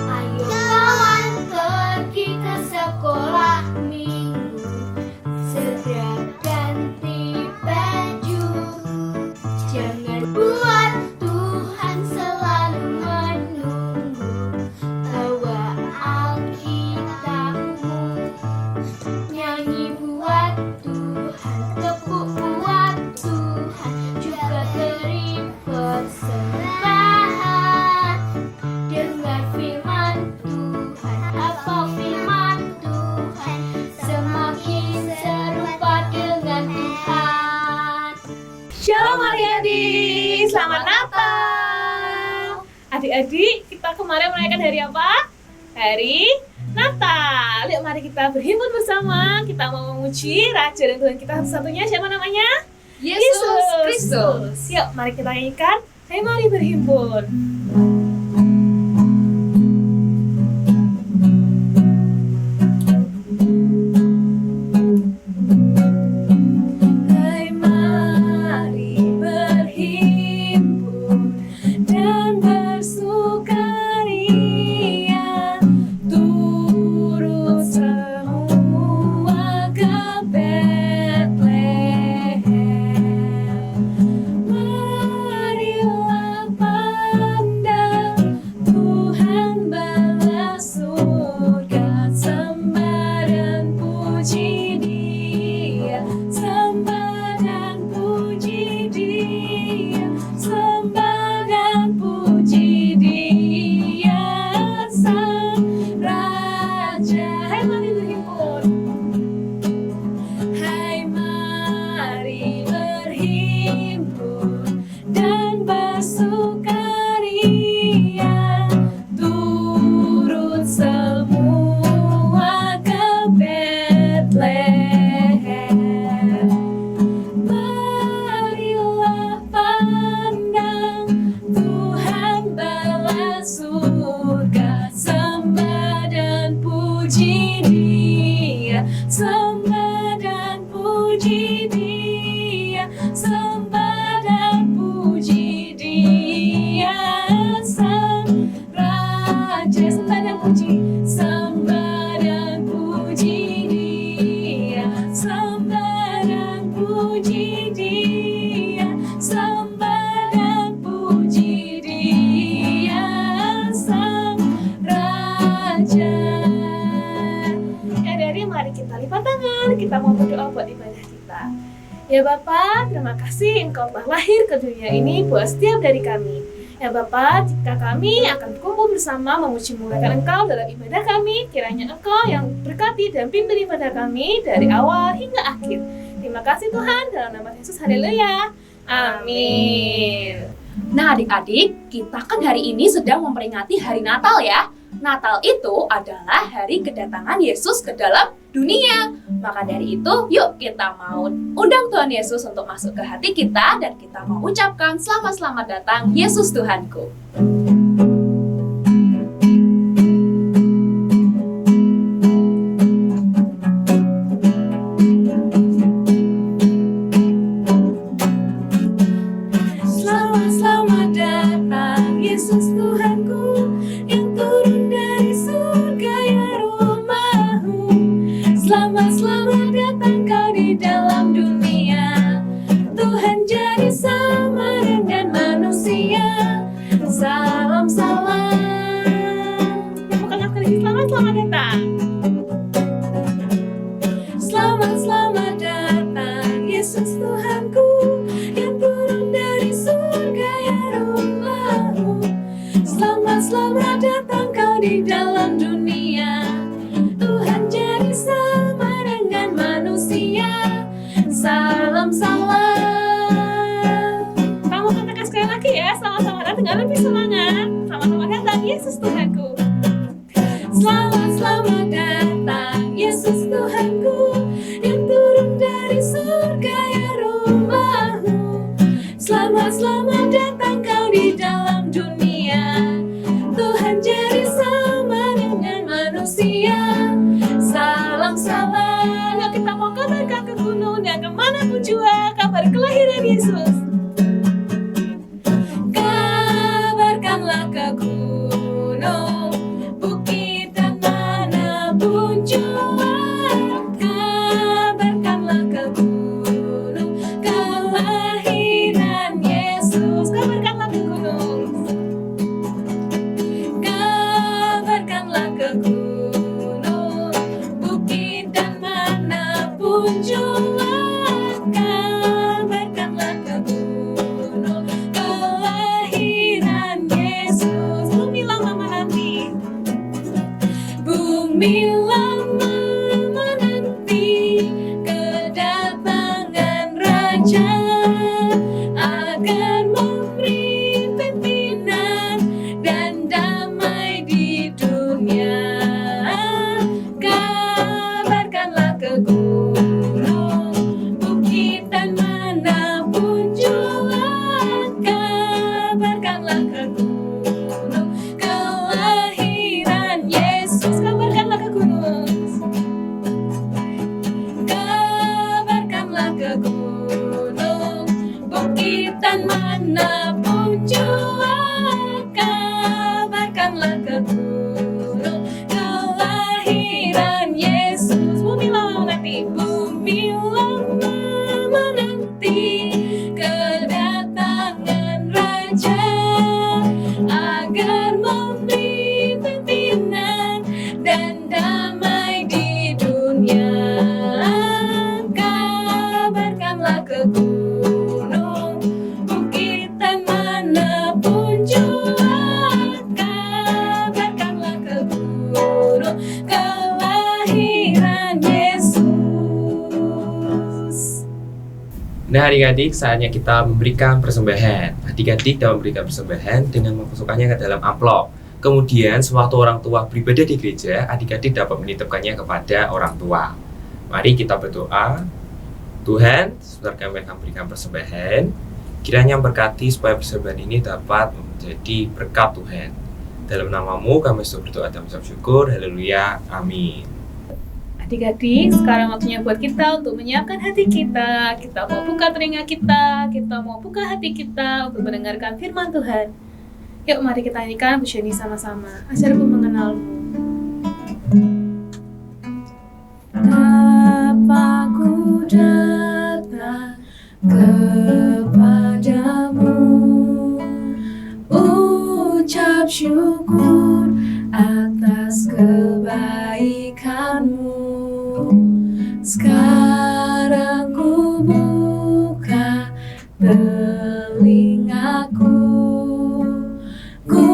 Ayo kawan pergi ke sekolah minggu, segera ganti baju. Jangan buat Tuhan selalu menunggu. Bawa Alkitabmu, nyanyi buat Tuhan, tepuk buat Tuhan, juga beri persembahan. Dengar firman Tuhan, hafal firman Tuhan, semakin serupa dengan Tuhan. Shalom adik-adik, selamat Natal. Adik-adik, kita kemarin merayakan hari apa? Hari Natal. Yuk mari kita berhimpun bersama. Kita mau memuji Raja dan Tuhan kita satu-satunya. Siapa namanya? Yesus Kristus. Yuk mari kita nyanyikan. Hai mari berhimpun. Hai mari berhimpun dan bersukaria, turut semua ke Betlehem. Marilah pandang Tuhan balas surga, sembah dan puji Dia, sembah dan puji Dia, sembah dan puji Dia, Sang Raja. Hai mari berhimpun. Hai mari berhimpun dan bersukaria, turut semua ke Betlehem. Marilah pandang Tuhan balas surga, sembah dan puji Dia, sembah dan puji Dia, sembah dan puji Dia, Sang Raja. Sembah dan puji, sembah dan puji Dia, sembah dan puji Dia, sembah dan puji Dia, Sang Raja. Ya dari mari kita lipat tangan, kita mau berdoa buat ibadah kita. Ya Bapa, terima kasih Engkau telah lahir ke dunia ini buat setiap dari kami. Ya Bapa, jika kami akan berkumpul bersama memuji muliakan Engkau dalam ibadah kami, kiranya Engkau yang berkati dan pimpin ibadah kami dari awal hingga akhir. Terima kasih Tuhan, dalam nama Yesus, haleluya. Amin. Nah adik-adik, kita kan hari ini sedang memperingati hari Natal ya. Natal itu adalah hari kedatangan Yesus ke dalam dunia. Maka dari itu, yuk kita mau undang Tuhan Yesus untuk masuk ke hati kita dan kita mau ucapkan selamat datang Yesus Tuhanku. Selamat datang Yesus Tuhanku, yang turun dari surga ya rumahmu. Selamat datang kau di dalam dunia. Tuhan jadi sama dengan manusia. Salam. Bukan aku lagi selamat datang. Selamat datang Yesus Tuhanku, yang turun dari surga ya rumahmu. Selamat datang kau di dalam dunia. Tuhan jadi sama dengan manusia. Salam. Kamu katakan sekali lagi ya, selamat datang dengan lebih semangat. Selamat datang Yesus Tuhanku. Selamat datang Yesus Tuhanku, yang turun dari surga ya rumahmu. Selamat datang kau di dalam dunia. Tuhan jadi sama dengan manusia. Salam. bumi lama menanti kedatangan Raja agar memberi pimpinan dan damai di dunia. Kabarkanlah ke gunung, bukit dan manapun jua. Kabarkanlah ke gunung kelahiran Yesus. Kabarkanlah ke gunung. Kabarkanlah ke gunung, bukit dan manapun jua. Kabarkanlah ke gunung kelahiran Yesus. Bumi lama menanti kedatangan Raja agar memberi pimpinan dan damai di dunia. Kabarkanlah ke gunung, bukit dan manapun jua. Kabarkanlah ke gunung kelahiran Yesus. Nah adik-adik, saatnya kita memberikan persembahan. Adik-adik dalam memberikan persembahan dengan memasukkannya ke dalam amplop. Kemudian sewaktu orang tua beribadah di gereja, adik-adik dapat menitipkannya kepada orang tua. Mari kita berdoa. Tuhan, sebentar kami akan berikan persembahan. Kiranya berkati supaya persembahan ini dapat menjadi berkat Tuhan. Dalam namamu kami sudah berdoa dan mengucap syukur. Haleluya. Amin. Adik-adik, sekarang waktunya buat kita untuk menyiapkan hati kita. Kita mau buka telinga kita mau buka hati kita untuk mendengarkan firman Tuhan. Yuk mari kita nyanyikan pujian ini sama-sama. Ajarku mengenalmu. Bapa-Ku datang kepadamu, ucap syukur atas kebaikanmu. Sekarang ku buka telingaku, ku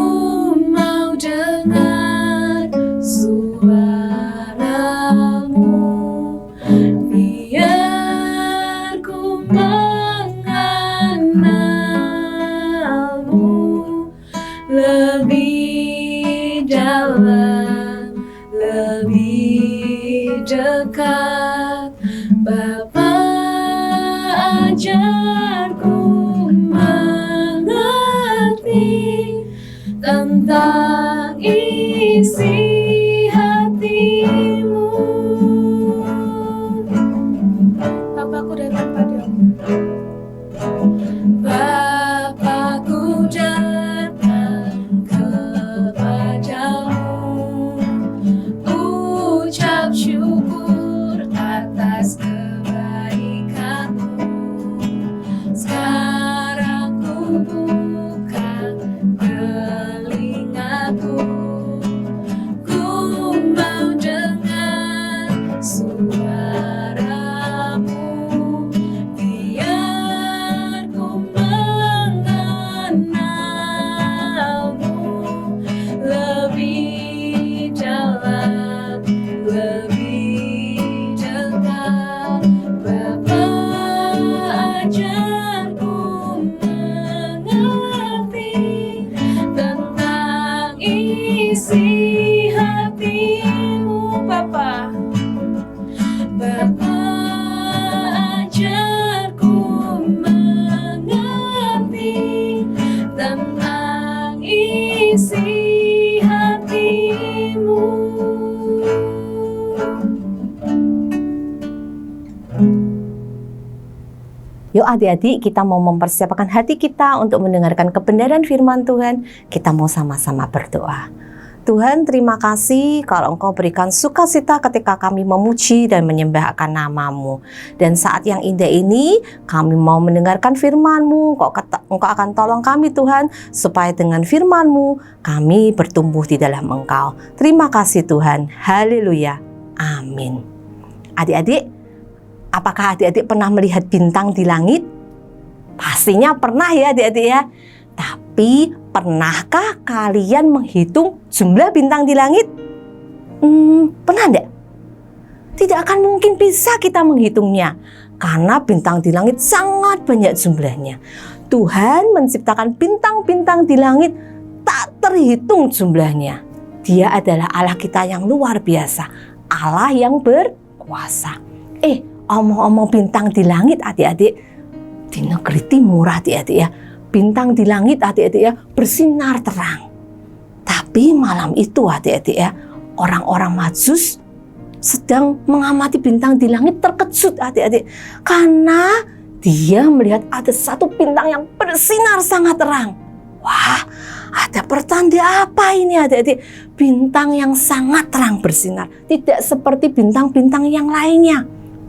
mau dengar suaramu. Biar ku mengenalmu lebih dalam, lebih dekat. Bapa, ajarku mengerti tentang isi hatimu. Bapakku datang padamu. Bapakku datang kepadamu, ucap syukur atas kebaikanmu. Sekarang ku buka telingaku, ku mau dengar suaramu. Biar ku mengenalmu lebih dalam, lebih dekat. Bapa, ajarku mengerti tentang isi hatimu. Bapa, Bapa, ajarku mengerti tentang isi hatimu. Yuk adik-adik, kita mau mempersiapkan hati kita untuk mendengarkan kebenaran firman Tuhan. Kita mau sama-sama berdoa. Tuhan, terima kasih kalau Engkau berikan sukacita ketika kami memuji dan menyembah akan nama-Mu. Dan saat yang indah ini, kami mau mendengarkan firman-Mu. Engkau akan tolong kami Tuhan, supaya dengan firman-Mu, kami bertumbuh di dalam Engkau. Terima kasih Tuhan. Haleluya. Amin. Adik-adik, apakah adik-adik pernah melihat bintang di langit? Pastinya pernah ya adik-adik ya. Tapi pernahkah kalian menghitung jumlah bintang di langit? Pernah enggak? Tidak akan mungkin bisa kita menghitungnya karena bintang di langit sangat banyak jumlahnya. Tuhan menciptakan bintang-bintang di langit tak terhitung jumlahnya. Dia adalah Allah kita yang luar biasa, Allah yang berkuasa. Omong-omong bintang di langit adik-adik, di negeri timur adik-adik ya, bintang di langit adik-adik ya bersinar terang. Tapi malam itu adik-adik ya, orang-orang Majus sedang mengamati bintang di langit terkejut adik-adik, karena dia melihat ada satu bintang yang bersinar sangat terang. Wah, ada pertanda apa ini adik-adik? Bintang yang sangat terang bersinar, tidak seperti bintang-bintang yang lainnya.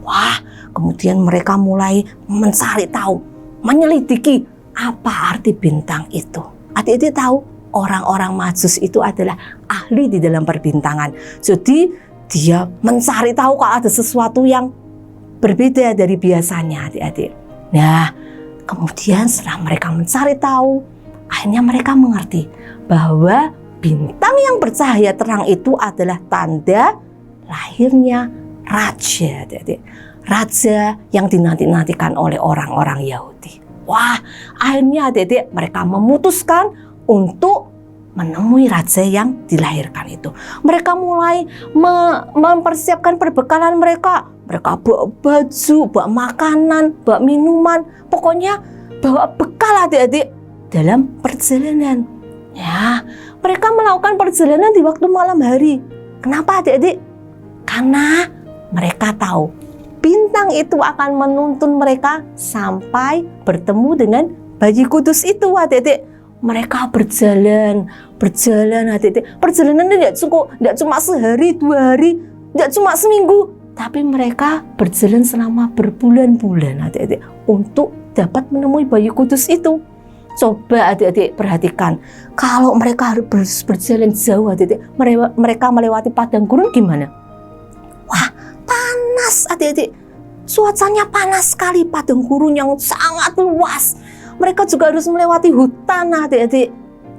Wah, kemudian mereka mulai mencari tahu, menyelidiki apa arti bintang itu. Adik-adik tahu, orang-orang Majus itu adalah ahli di dalam perbintangan. Jadi dia mencari tahu kalau ada sesuatu yang berbeda dari biasanya adik-adik. Nah, kemudian setelah mereka mencari tahu, akhirnya mereka mengerti bahwa bintang yang bercahaya terang itu adalah tanda lahirnya raja, adik-adik. Raja yang dinanti-nantikan oleh orang-orang Yahudi. Wah, akhirnya adik-adik mereka memutuskan untuk menemui raja yang dilahirkan itu. Mereka mulai mempersiapkan perbekalan mereka. Mereka bawa baju, bawa makanan, bawa minuman. Pokoknya bawa bekal adik-adik dalam perjalanan. Ya, mereka melakukan perjalanan di waktu malam hari. Kenapa adik-adik? Karena mereka tahu bintang itu akan menuntun mereka sampai bertemu dengan bayi kudus itu adik-adik. Mereka berjalan adik-adik. Perjalanan tidak cuma sehari, 2 hari, tidak cuma seminggu, tapi mereka berjalan selama berbulan-bulan adik-adik untuk dapat menemui bayi kudus itu. Coba adik-adik perhatikan, kalau mereka harus berjalan jauh adik-adik, mereka melewati padang gurun gimana? Wah, panas adik-adik. Cuacanya panas sekali, padang gurun yang sangat luas. Mereka juga harus melewati hutan adik-adik.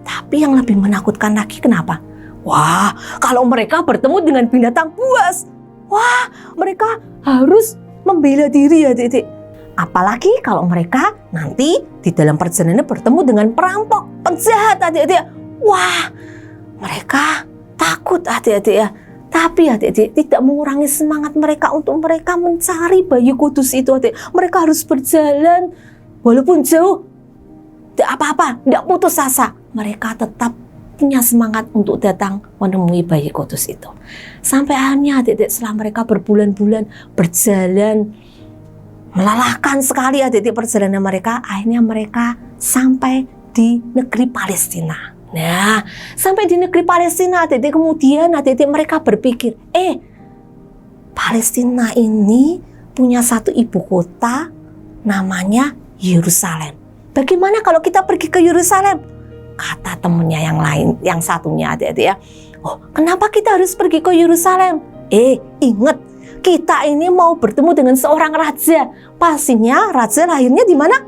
Tapi yang lebih menakutkan lagi kenapa? Wah, kalau mereka bertemu dengan binatang buas. Wah, mereka harus membela diri adik-adik. Apalagi kalau mereka nanti di dalam perjalanan bertemu dengan perampok, penjahat adik-adik. Wah, mereka takut adik-adik ya. Tapi adik-adik tidak mengurangi semangat mereka untuk mereka mencari bayi kudus itu adik. Mereka harus berjalan walaupun jauh, tidak apa-apa, tidak putus asa. Mereka tetap punya semangat untuk datang menemui bayi kudus itu. Sampai akhirnya adik-adik setelah mereka berbulan-bulan berjalan, melelahkan sekali adik-adik perjalanan mereka, akhirnya mereka sampai di negeri Palestina. Nah, sampai di negeri Palestina adik-adik, kemudian adik-adik mereka berpikir, Palestina ini punya satu ibu kota namanya Yerusalem. Bagaimana kalau kita pergi ke Yerusalem? Kata temennya yang lain, yang satunya adik-adik ya. Oh, kenapa kita harus pergi ke Yerusalem? Ingat, kita ini mau bertemu dengan seorang raja. Pastinya raja lahirnya di mana?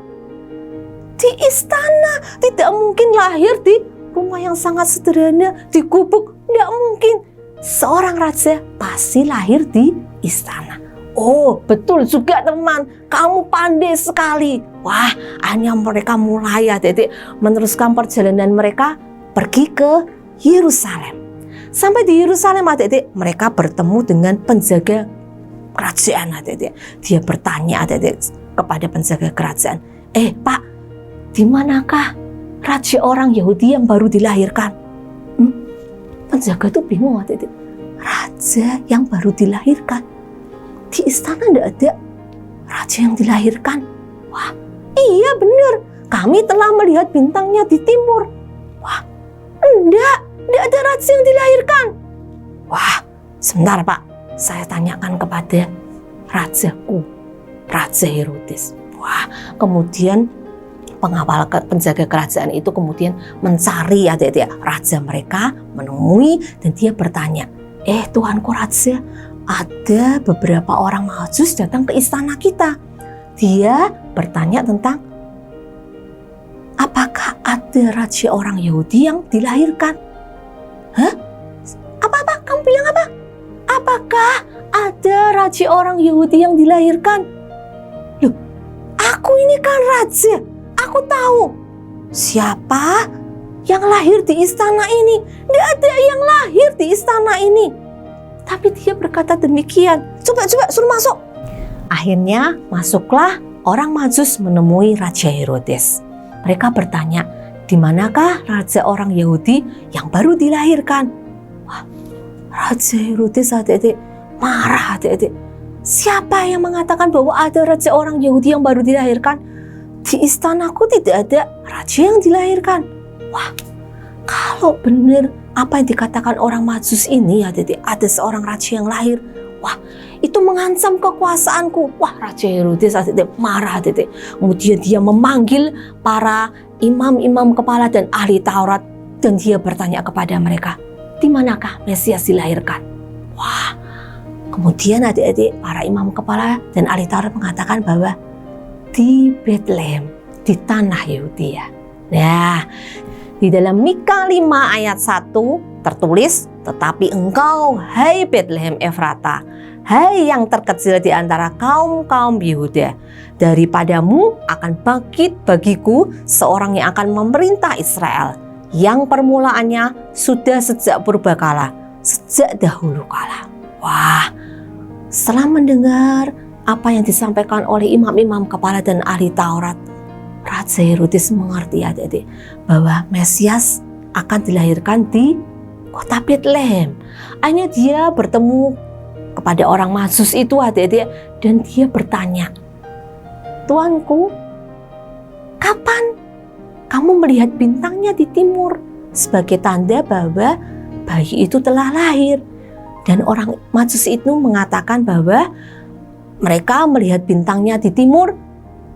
Di istana. Tidak mungkin lahir di rumah yang sangat sederhana, di gubuk. Tidak mungkin. Seorang raja pasti lahir di istana. Oh, betul juga teman, kamu pandai sekali. Wah, akhirnya mereka mulai adik-adik meneruskan perjalanan mereka pergi ke Yerusalem. Sampai di Yerusalem adik-adik, mereka bertemu dengan penjaga kerajaan adik-adik. Dia bertanya adik-adik kepada penjaga kerajaan, Pak, di manakah raja orang Yahudi yang baru dilahirkan? Penjaga itu bingung adik-adik. Raja yang baru dilahirkan? Di istana tidak ada raja yang dilahirkan. Wah, iya benar. Kami telah melihat bintangnya di timur. Wah, tidak ada raja yang dilahirkan. Wah, sebentar Pak, saya tanyakan kepada rajaku, Raja Herodes. Wah, kemudian pengawal penjaga kerajaan itu kemudian mencari adik-adik raja mereka, menemui, dan dia bertanya, Tuanku Raja, ada beberapa orang Majus datang ke istana kita. Dia bertanya tentang apakah ada raja orang Yahudi yang dilahirkan. Hah? Apa? Kamu bilang apa? apakah ada raja orang Yahudi yang dilahirkan? Loh, aku ini kan raja. Aku tahu siapa yang lahir di istana ini. Tidak ada yang lahir di istana ini. Tapi dia berkata demikian. Coba suruh masuk. Akhirnya masuklah orang Majus menemui Raja Herodes. Mereka bertanya, di manakah raja orang Yahudi yang baru dilahirkan? Wah, Raja Herodes adik-adik marah adik-adik. Siapa yang mengatakan bahwa ada raja orang Yahudi yang baru dilahirkan? Di istanaku tidak ada raja yang dilahirkan. Wah, kalau benar apa yang dikatakan orang Majus ini adik-adik, ada seorang raja yang lahir. Wah, itu mengancam kekuasaanku. Wah, Raja Herodes adik-adik marah adik-adik. Kemudian dia memanggil para imam-imam kepala dan ahli Taurat. Dan dia bertanya kepada mereka, di manakah Mesias dilahirkan? Wah, kemudian adik-adik para imam kepala dan ahli Taurat mengatakan bahwa di Bethlehem, di tanah Yudea. Nah, di dalam Mika 5 ayat 1 tertulis, tetapi engkau, hai Bethlehem Efrata, hai yang terkecil di antara kaum-kaum Yehuda, daripadamu akan bangkit bagiku seorang yang akan memerintah Israel, yang permulaannya sudah sejak purbakala, sejak dahulu kala. Wah, setelah mendengar apa yang disampaikan oleh imam-imam kepala dan ahli Taurat, Raja Herodes mengerti adik-adik bahwa Mesias akan dilahirkan di kota Bethlehem. Akhirnya dia bertemu kepada orang Majus itu adik-adik dan dia bertanya, Tuanku, kapan kamu melihat bintangnya di timur sebagai tanda bahwa bayi itu telah lahir? Dan orang Majus itu mengatakan bahwa mereka melihat bintangnya di timur.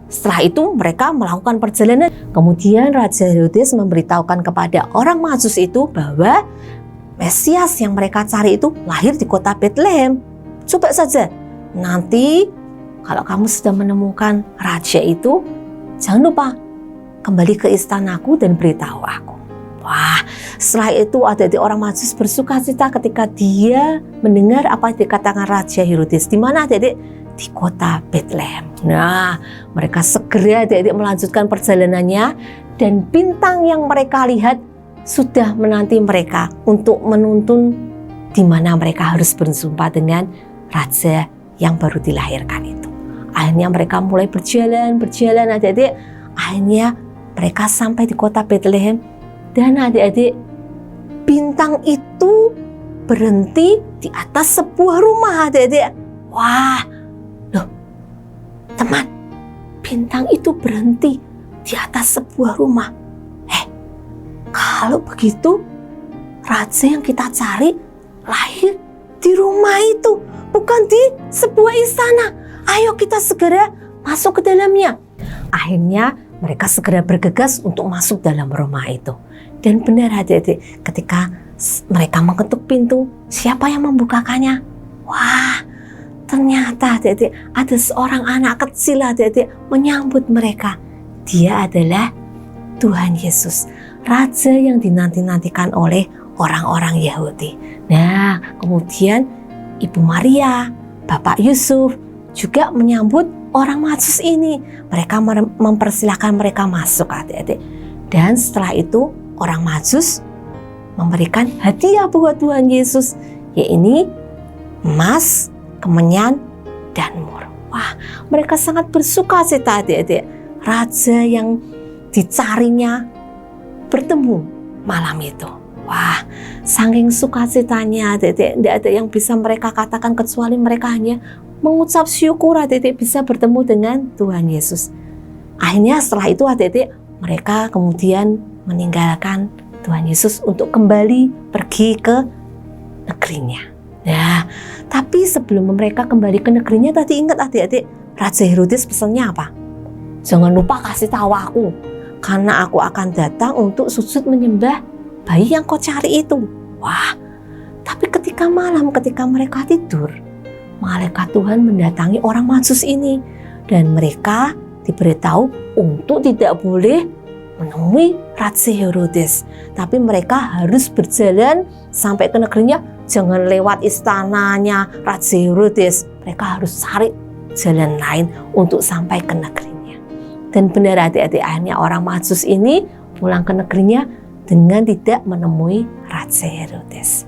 Setelah itu mereka melakukan perjalanan. Kemudian Raja Herodes memberitahukan kepada orang Majus itu bahwa Mesias yang mereka cari itu lahir di kota Bethlehem. Coba saja, nanti kalau kamu sudah menemukan raja itu, jangan lupa kembali ke istanaku dan beritahu aku. Wah, setelah itu adik-adik orang Majus bersuka cita ketika dia mendengar apa yang dikatakan Raja Herodes. Di mana adik-adik? Di kota Bethlehem. Nah, mereka segera adik-adik melanjutkan perjalanannya dan bintang yang mereka lihat sudah menanti mereka untuk menuntun di mana mereka harus bersumpah dengan raja yang baru dilahirkan itu. Akhirnya mereka mulai berjalan adik-adik. Akhirnya mereka sampai di kota Bethlehem dan adik-adik bintang itu berhenti di atas sebuah rumah adik-adik. Wah, loh, teman, bintang itu berhenti di atas sebuah rumah. Kalau begitu, raja yang kita cari lahir di rumah itu, bukan di sebuah istana. Ayo kita segera masuk ke dalamnya. Akhirnya mereka segera bergegas untuk masuk dalam rumah itu. Dan benar adik-adik, ketika mereka mengetuk pintu, siapa yang membukakannya? Wah, ternyata adik-adik ada seorang anak kecil adik-adik menyambut mereka. Dia adalah Tuhan Yesus, Raja yang dinanti-nantikan oleh orang-orang Yahudi. Nah, kemudian Ibu Maria, Bapak Yusuf juga menyambut orang Majus ini. Mereka mempersilahkan mereka masuk adik-adik. Dan setelah itu orang Majus memberikan hadiah buat Tuhan Yesus, yaitu emas, kemenyan, dan mur. Wah, mereka sangat bersuka cita adik-adik. Raja yang dicarinya bertemu malam itu. Wah, saking sukacitanya adik-adik, tidak ada yang bisa mereka katakan kecuali mereka hanya mengucap syukur adik-adik bisa bertemu dengan Tuhan Yesus. Akhirnya setelah itu adik-adik mereka kemudian meninggalkan Tuhan Yesus untuk kembali pergi ke negerinya. Nah, tapi sebelum mereka kembali ke negerinya, tadi ingat adik-adik, Raja Herodes pesannya apa? Jangan lupa kasih tahu aku, karena aku akan datang untuk sujud menyembah bayi yang kau cari itu. Wah, tapi ketika malam, ketika mereka tidur, malaikat Tuhan mendatangi orang Majus ini. Dan mereka diberitahu untuk tidak boleh menemui Raja Herodes. Tapi mereka harus berjalan sampai ke negerinya jangan lewat istananya Raja Herodes. Mereka harus cari jalan lain untuk sampai ke negerinya. Dan benar adik-adik, akhirnya orang Majus ini pulang ke negerinya dengan tidak menemui Raja Herodes.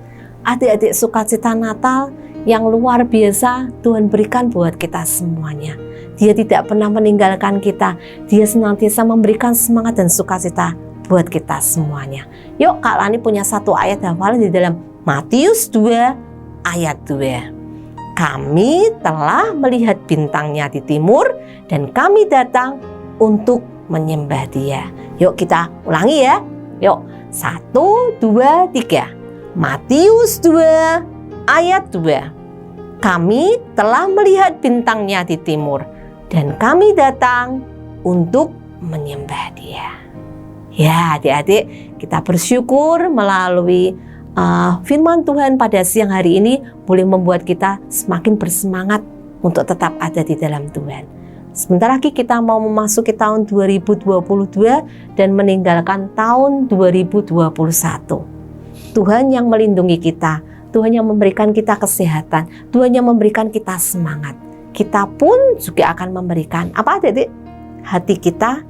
Adik-adik, sukacita Natal yang luar biasa Tuhan berikan buat kita semuanya. Dia tidak pernah meninggalkan kita. Dia senantiasa memberikan semangat dan sukacita buat kita semuanya. Yuk, Kak Lani punya satu ayat hafalan di dalam Matius 2 ayat 2. Kami telah melihat bintangnya di timur dan kami datang untuk menyembah Dia. Yuk kita ulangi ya. Yuk, 1, 2, 3. Matius 2 ayat 2. Kami telah melihat bintangnya di timur dan kami datang untuk menyembah Dia. Ya, adik-adik, kita bersyukur melalui firman Tuhan pada siang hari ini boleh membuat kita semakin bersemangat untuk tetap ada di dalam Tuhan. Sebentar lagi kita mau memasuki tahun 2022 dan meninggalkan tahun 2021. Tuhan yang melindungi kita, Tuhan yang memberikan kita kesehatan, Tuhan yang memberikan kita semangat. Kita pun juga akan memberikan apa adik-adik? Hati kita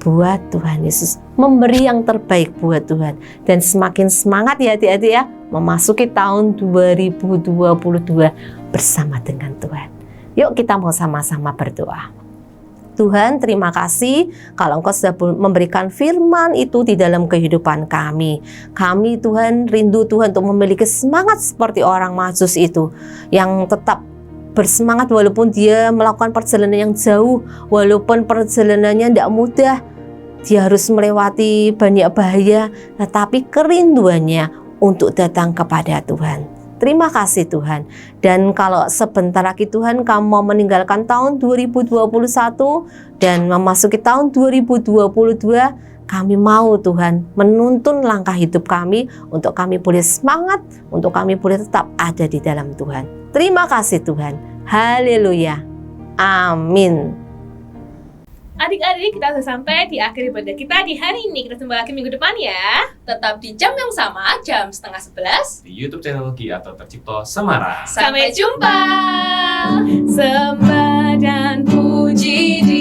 buat Tuhan Yesus, memberi yang terbaik buat Tuhan. Dan semakin semangat ya adik-adik ya, memasuki tahun 2022 bersama dengan Tuhan. Yuk kita mau sama-sama berdoa. Tuhan, terima kasih kalau Engkau sudah memberikan firman itu di dalam kehidupan kami. Kami Tuhan rindu Tuhan untuk memiliki semangat seperti orang Majus itu, yang tetap bersemangat walaupun dia melakukan perjalanan yang jauh, walaupun perjalanannya tidak mudah. Dia harus melewati banyak bahaya, tetapi kerinduannya untuk datang kepada Tuhan. Terima kasih Tuhan. Dan kalau sebentar lagi Tuhan kamu mau meninggalkan tahun 2021 dan memasuki tahun 2022, kami mau Tuhan menuntun langkah hidup kami untuk kami boleh semangat, untuk kami boleh tetap ada di dalam Tuhan. Terima kasih Tuhan. Haleluya. Amin. Adik-adik, kita sudah sampai di akhir ibadah kita di hari ini. Kita jumpa lagi minggu depan ya. Tetap di jam yang sama, jam 10:30 Di YouTube channel Ki atau Tercipto Semarang. Sampai jumpa. Sembah dan puji Dia.